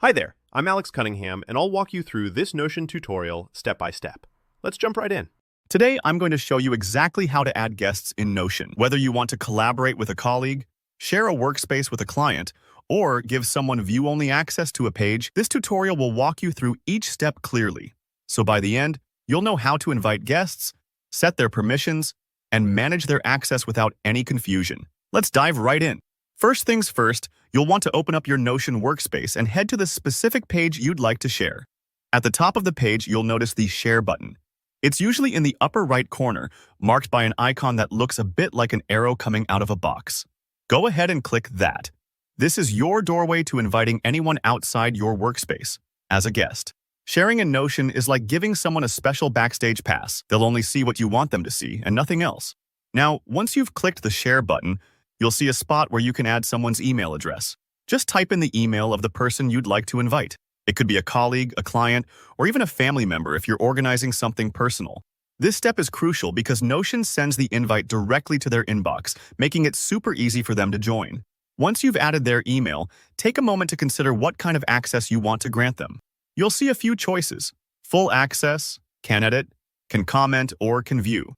Hi there, I'm Alex Cunningham, and I'll walk you through this Notion tutorial step by step. Let's jump right in. Today, I'm going to show you exactly how to add guests in Notion. Whether you want to collaborate with a colleague, share a workspace with a client, or give someone view-only access to a page, this tutorial will walk you through each step clearly. So by the end, you'll know how to invite guests, set their permissions, and manage their access without any confusion. Let's dive right in. First things first, you'll want to open up your Notion workspace and head to the specific page you'd like to share. At the top of the page, you'll notice the Share button. It's usually in the upper right corner, marked by an icon that looks a bit like an arrow coming out of a box. Go ahead and click that. This is your doorway to inviting anyone outside your workspace as a guest. Sharing in Notion is like giving someone a special backstage pass. They'll only see what you want them to see and nothing else. Now, once you've clicked the Share button, you'll see a spot where you can add someone's email address. Just type in the email of the person you'd like to invite. It could be a colleague, a client, or even a family member if you're organizing something personal. This step is crucial because Notion sends the invite directly to their inbox, making it super easy for them to join. Once you've added their email, take a moment to consider what kind of access you want to grant them. You'll see a few choices: full access, can edit, can comment, or can view.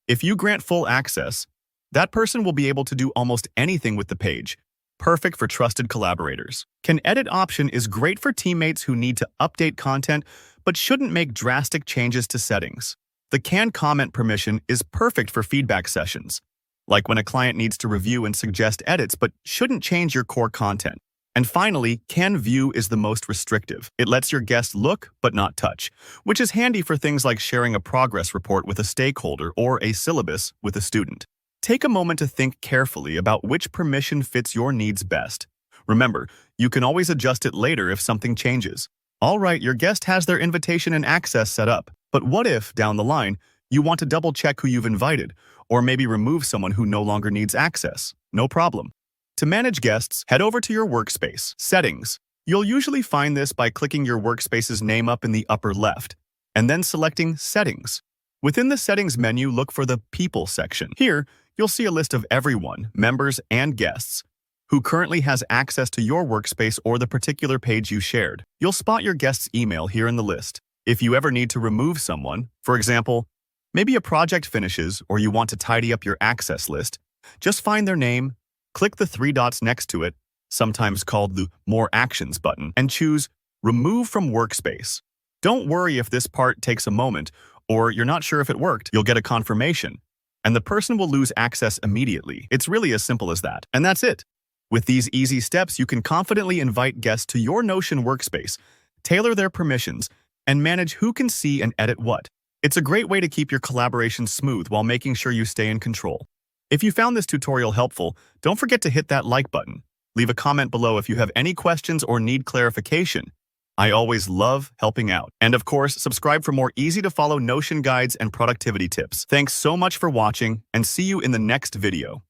If you grant full access, that person will be able to do almost anything with the page, perfect for trusted collaborators. Can edit option is great for teammates who need to update content but shouldn't make drastic changes to settings. The can comment permission is perfect for feedback sessions, like when a client needs to review and suggest edits but shouldn't change your core content. And finally, can view is the most restrictive. It lets your guest look but not touch, which is handy for things like sharing a progress report with a stakeholder or a syllabus with a student. Take a moment to think carefully about which permission fits your needs best. Remember, you can always adjust it later if something changes. All right, your guest has their invitation and access set up, but what if, down the line, you want to double-check who you've invited, or maybe remove someone who no longer needs access? No problem. To manage guests, head over to your workspace, Settings. You'll usually find this by clicking your workspace's name up in the upper left, and then selecting Settings. Within the Settings menu, look for the People section. Here, you'll see a list of everyone, members and guests, who currently has access to your workspace or the particular page you shared. You'll spot your guest's email here in the list. If you ever need to remove someone, for example, maybe a project finishes or you want to tidy up your access list, just find their name, click the three dots next to it, sometimes called the More Actions button, and choose Remove from Workspace. Don't worry if this part takes a moment or you're not sure if it worked. You'll get a confirmation, and the person will lose access immediately. It's really as simple as that. And that's it. With these easy steps, you can confidently invite guests to your Notion workspace, tailor their permissions, and manage who can see and edit what. It's a great way to keep your collaboration smooth while making sure you stay in control. If you found this tutorial helpful, don't forget to hit that like button. Leave a comment below if you have any questions or need clarification. I always love helping out. And of course, subscribe for more easy-to-follow Notion guides and productivity tips. Thanks so much for watching, and see you in the next video.